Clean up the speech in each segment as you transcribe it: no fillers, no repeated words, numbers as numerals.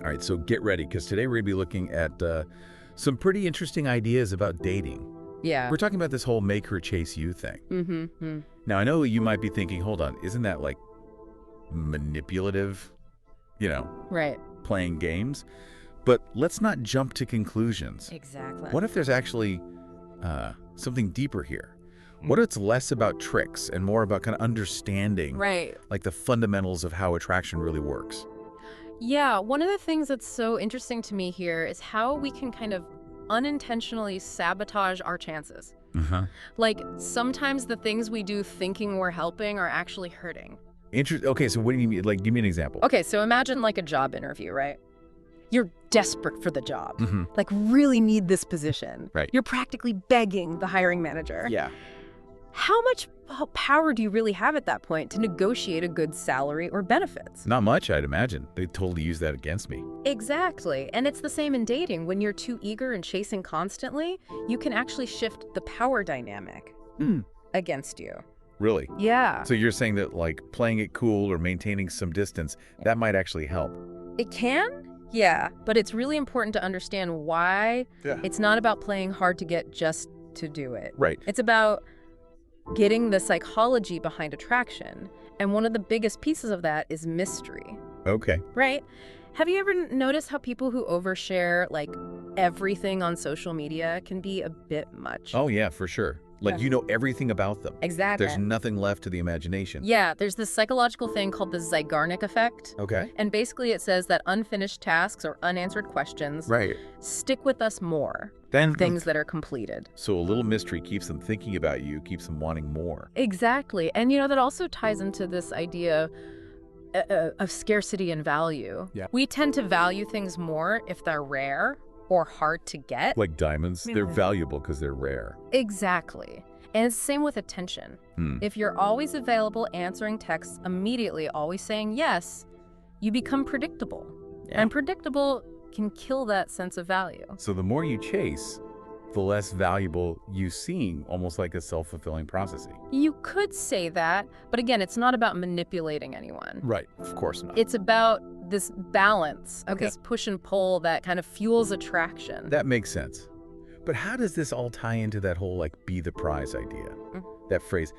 All right, so get ready, because today we're going to be looking at some pretty interesting ideas about dating. Yeah. We're talking about this whole make her chase you thing. Mm-hmm. Now, I know you might be thinking, hold on, isn't that like manipulative, Right. playing games? But let's not jump to conclusions. Exactly. What if there's actually something deeper here? What if it's less about tricks and more about kind of understanding Right. like the fundamentals of how attraction really works? Yeah, one of the things that's so interesting to me here is how we can kind of unintentionally sabotage our chances. Uh-huh. Like, sometimes the things we do thinking we're helping are actually hurting. Okay, so what do you mean? Like, give me an example. Okay, so imagine like a job interview, right? You're desperate for the job. Mm-hmm. Like, really need this position. Right. You're practically begging the hiring manager. Yeah. How much power do you really have at that point to negotiate a good salary or benefits? Not much, I'd imagine. They'd totally use that against me. Exactly. And it's the same in dating. When you're too eager and chasing constantly, you can actually shift the power dynamic against you. Really? Yeah. So you're saying that like playing it cool or maintaining some distance, that might actually help? It can? Yeah. But it's really important to understand why. Yeah. It's not about playing hard to get just to do it. Right. It's about getting the psychology behind attraction. And one of the biggest pieces of that is mystery. Okay. Right? Have you ever noticed how people who overshare like everything on social media can be a bit much? Oh, yeah, for sure. Like, Yeah. you know everything about them. Exactly. There's nothing left to the imagination. Yeah, there's this psychological thing called the Zeigarnik effect. Okay. And basically it says that unfinished tasks or unanswered questions Right. stick with us more Then than things that are completed. So a little mystery keeps them thinking about you, keeps them wanting more. Exactly. And that also ties into this idea of scarcity and value. Yeah. We tend to value things more if they're rare or hard to get. Like diamonds, they're valuable because they're rare. Exactly. And it's the same with attention. If you're always available, answering texts immediately, always saying yes, you become predictable. Yeah. And predictable can kill that sense of value. So the more you chase, the less valuable you seem, almost like a self-fulfilling prophecy. You could say that, but again, it's not about manipulating anyone. Right. Of course not. It's about this balance of Okay. this push and pull that kind of fuels attraction. That makes sense. But how does this all tie into that whole, like, be the prize idea? That phrase,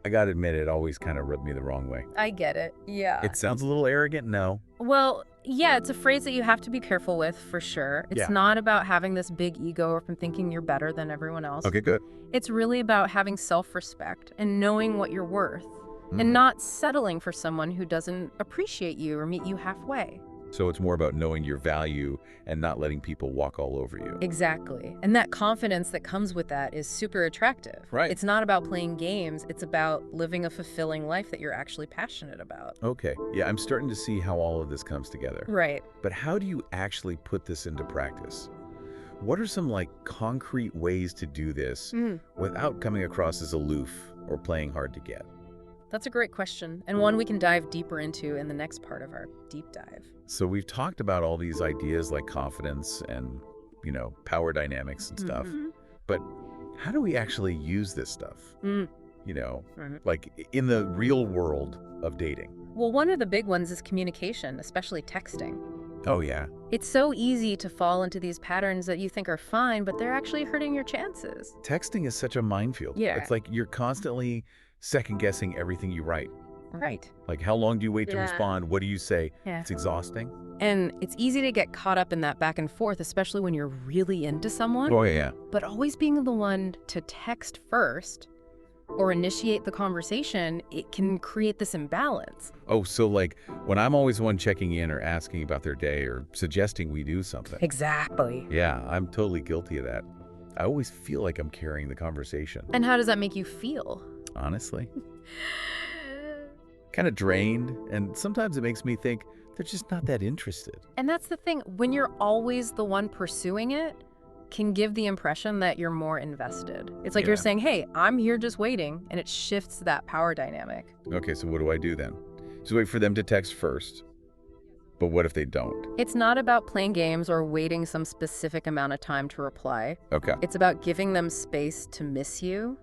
I gotta admit, it always kind of rubbed me the wrong way. I get it. Yeah. It sounds a little arrogant, no. Well, yeah, it's a phrase that you have to be careful with, for sure. It's Yeah. not about having this big ego or from thinking you're better than everyone else. Okay, good. It's really about having self-respect and knowing what you're worth and not settling for someone who doesn't appreciate you or meet you halfway. So it's more about knowing your value and not letting people walk all over you. Exactly. And that confidence that comes with that is super attractive. Right. It's not about playing games. It's about living a fulfilling life that you're actually passionate about. Okay, yeah, I'm starting to see how all of this comes together. Right. But how do you actually put this into practice? What are some, like, concrete ways to do this without coming across as aloof or playing hard to get? That's a great question, and one we can dive deeper into in the next part of our deep dive. So we've talked about all these ideas like confidence and, power dynamics and stuff. But how do we actually use this stuff? Like in the real world of dating? Well, one of the big ones is communication, especially texting. Oh, yeah. It's so easy to fall into these patterns that you think are fine, but they're actually hurting your chances. Texting is such a minefield. Yeah. It's like you're constantly second-guessing everything you write. Right. Like, how long do you wait to Yeah. respond? What do you say? Yeah. It's exhausting. And it's easy to get caught up in that back and forth, especially when you're really into someone. Oh, yeah. But always being the one to text first or initiate the conversation, it can create this imbalance. Oh, so like when I'm always the one checking in or asking about their day or suggesting we do something. Exactly. Yeah, I'm totally guilty of that. I always feel like I'm carrying the conversation. And how does that make you feel? Honestly. Kind of drained, and sometimes it makes me think they're just not that interested. And that's the thing. When you're always the one pursuing it, can give the impression that you're more invested. It's like Yeah. you're saying, hey, I'm here just waiting, and it shifts that power dynamic. Okay, so what do I do then? Just wait for them to text first. But what if they don't? It's not about playing games or waiting some specific amount of time to reply. Okay. It's about giving them space to miss you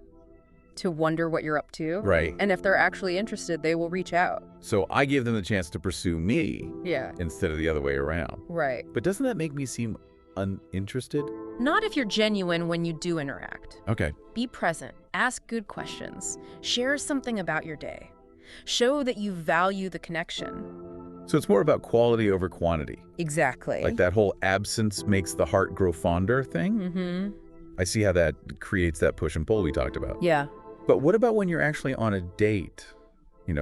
to wonder what you're up to. Right. And if they're actually interested, they will reach out. So I give them the chance to pursue me Yeah. instead of the other way around. Right. But doesn't that make me seem uninterested? Not if you're genuine when you do interact. Okay. Be present. Ask good questions. Share something about your day. Show that you value the connection. So it's more about quality over quantity. Exactly. Like that whole absence makes the heart grow fonder thing? Mm-hmm. I see how that creates that push and pull we talked about. Yeah. But what about when you're actually on a date,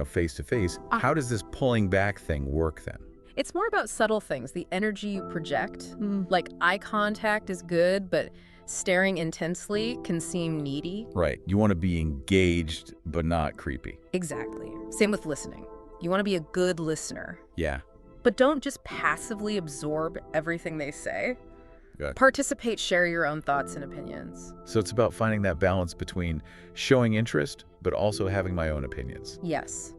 face to face? How does this pulling back thing work then? It's more about subtle things, the energy you project. Like eye contact is good, but staring intensely can seem needy. Right. You want to be engaged, but not creepy. Exactly. Same with listening. You want to be a good listener. Yeah. But don't just passively absorb everything they say. Good. Participate, share your own thoughts and opinions. So it's about finding that balance between showing interest, but also having my own opinions. Yes.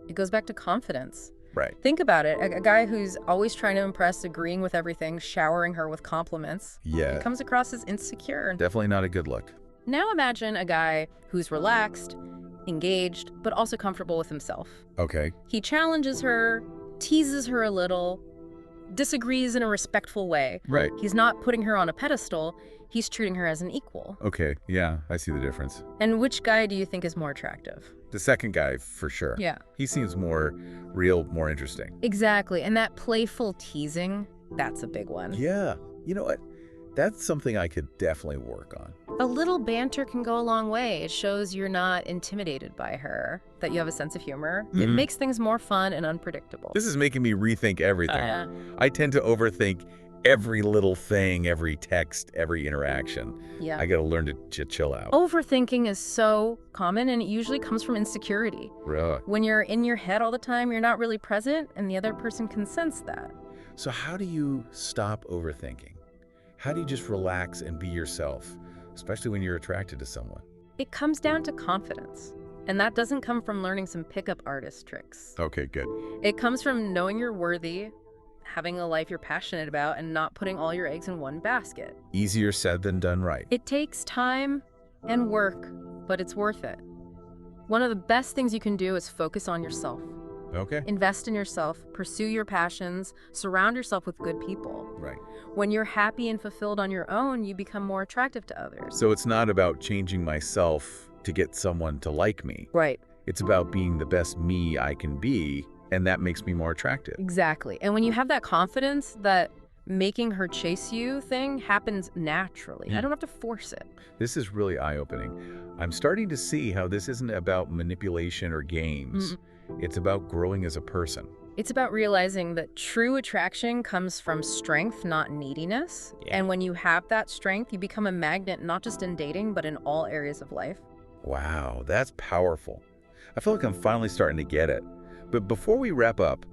It goes back to confidence. Right. Think about it. A guy who's always trying to impress, agreeing with everything, showering her with compliments. Yeah. It comes across as insecure. Definitely not a good look. Now imagine a guy who's relaxed, engaged, but also comfortable with himself. Okay. He challenges her, teases her a little, disagrees in a respectful way. Right. He's not putting her on a pedestal. He's treating her as an equal. Okay. Yeah, I see the difference. And which guy do you think is more attractive? The second guy, for sure. Yeah. He seems more real, more interesting. Exactly. And that playful teasing, that's a big one. Yeah. You know what? That's something I could definitely work on. A little banter can go a long way. It shows you're not intimidated by her, that you have a sense of humor. It makes things more fun and unpredictable. This is making me rethink everything. I tend to overthink every little thing, every text, every interaction. Yeah. I got to learn to chill out. Overthinking is so common, and it usually comes from insecurity. Really? When you're in your head all the time, you're not really present, and the other person can sense that. So how do you stop overthinking? How do you just relax and be yourself, especially when you're attracted to someone? It comes down to confidence. And that doesn't come from learning some pickup artist tricks. Okay, good. It comes from knowing you're worthy, having a life you're passionate about, and not putting all your eggs in one basket. Easier said than done right. It takes time and work, but it's worth it. One of the best things you can do is focus on yourself. Okay. Invest in yourself, pursue your passions, surround yourself with good people. Right. When you're happy and fulfilled on your own, you become more attractive to others. So it's not about changing myself to get someone to like me. Right. It's about being the best me I can be, and that makes me more attractive. Exactly. And when you have that confidence, that making her chase you thing happens naturally. I don't have to force it. This is really eye-opening. I'm starting to see how this isn't about manipulation or games. It's about growing as a person. It's about realizing that true attraction comes from strength, not neediness. Yeah. And when you have that strength, you become a magnet, not just in dating, but in all areas of life. Wow, that's powerful. I feel like I'm finally starting to get it. But before we wrap up,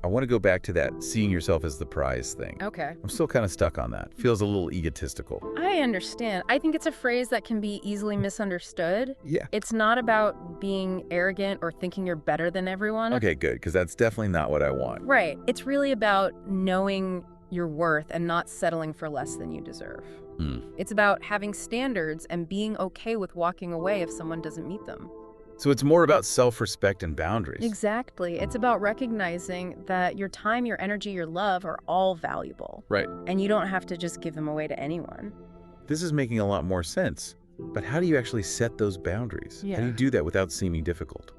I want to go back to that seeing yourself as the prize thing. Okay. I'm still kind of stuck on that. Feels a little egotistical. I understand. I think it's a phrase that can be easily misunderstood. Yeah. It's not about being arrogant or thinking you're better than everyone. Okay, good, because that's definitely not what I want. Right. It's really about knowing your worth and not settling for less than you deserve. It's about having standards and being okay with walking away if someone doesn't meet them. So it's more about self-respect and boundaries. Exactly. It's about recognizing that your time, your energy, your love are all valuable. Right. And you don't have to just give them away to anyone. This is making a lot more sense. But how do you actually set those boundaries? Yeah. How do you do that without seeming difficult?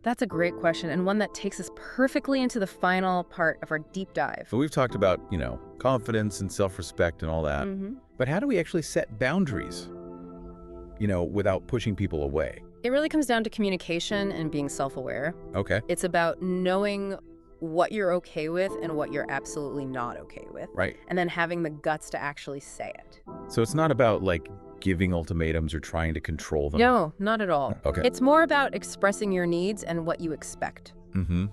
That's a great question, and one that takes us perfectly into the final part of our deep dive. So we've talked about, confidence and self-respect and all that. But how do we actually set boundaries, without pushing people away? It really comes down to communication and being self-aware. Okay. It's about knowing what you're okay with and what you're absolutely not okay with. Right. And then having the guts to actually say it. So it's not about, giving ultimatums or trying to control them? No, not at all. Okay. It's more about expressing your needs and what you expect. Mm-hmm.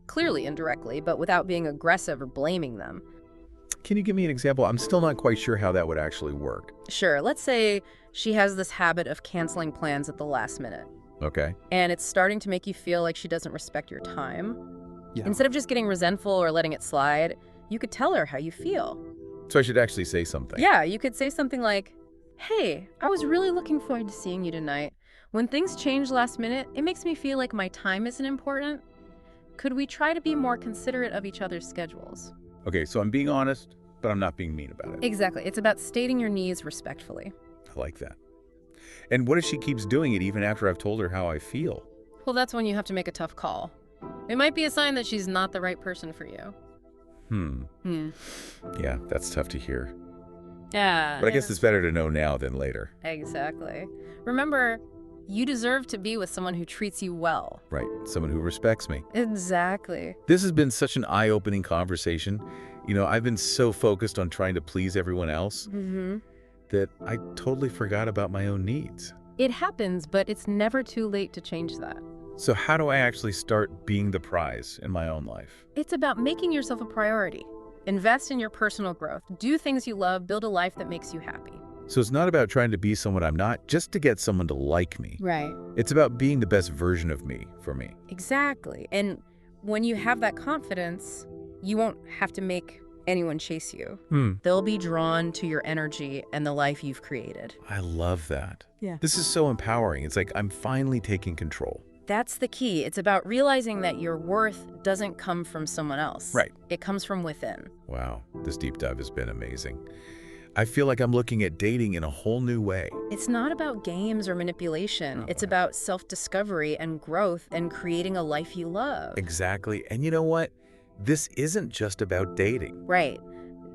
Clearly, indirectly, but without being aggressive or blaming them. Can you give me an example? I'm still not quite sure how that would actually work. Sure, let's say she has this habit of canceling plans at the last minute. Okay. And it's starting to make you feel like she doesn't respect your time. Yeah. Instead of just getting resentful or letting it slide, you could tell her how you feel. So I should actually say something. Yeah, you could say something like, "Hey, I was really looking forward to seeing you tonight. When things change last minute, it makes me feel like my time isn't important. Could we try to be more considerate of each other's schedules? Okay, so I'm being honest, but I'm not being mean about it. Exactly. It's about stating your needs respectfully. I like that. And what if she keeps doing it even after I've told her how I feel? Well, that's when you have to make a tough call. It might be a sign that she's not the right person for you. Yeah, that's tough to hear. Yeah. But I guess it's better to know now than later. Exactly. Remember, you deserve to be with someone who treats you well. Right, someone who respects me. Exactly. This has been such an eye-opening conversation. I've been so focused on trying to please everyone else that I totally forgot about my own needs. It happens, but it's never too late to change that. So how do I actually start being the prize in my own life? It's about making yourself a priority. Invest in your personal growth. Do things you love. Build a life that makes you happy. So it's not about trying to be someone I'm not just to get someone to like me. Right. It's about being the best version of me for me. Exactly. And when you have that confidence, you won't have to make anyone chase you. They'll be drawn to your energy and the life you've created. I love that. Yeah. This is so empowering. It's like I'm finally taking control. That's the key. It's about realizing that your worth doesn't come from someone else. Right. It comes from within. Wow, this deep dive has been amazing. I feel like I'm looking at dating in a whole new way. It's not about games or manipulation. It's about self-discovery and growth and creating a life you love. Exactly. And you know what? This isn't just about dating. Right.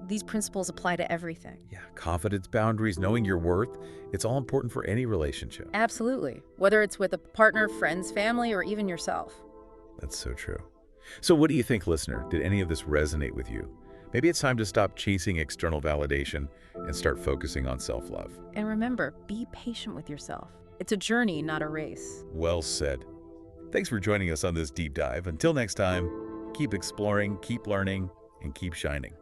These principles apply to everything. Yeah, confidence, boundaries, knowing your worth, it's all important for any relationship. Absolutely. Whether it's with a partner, friends, family, or even yourself. That's so true. So what do you think, listener? Did any of this resonate with you? Maybe it's time to stop chasing external validation and start focusing on self-love. And remember, be patient with yourself. It's a journey, not a race. Well said. Thanks for joining us on this deep dive. Until next time, keep exploring, keep learning, and keep shining.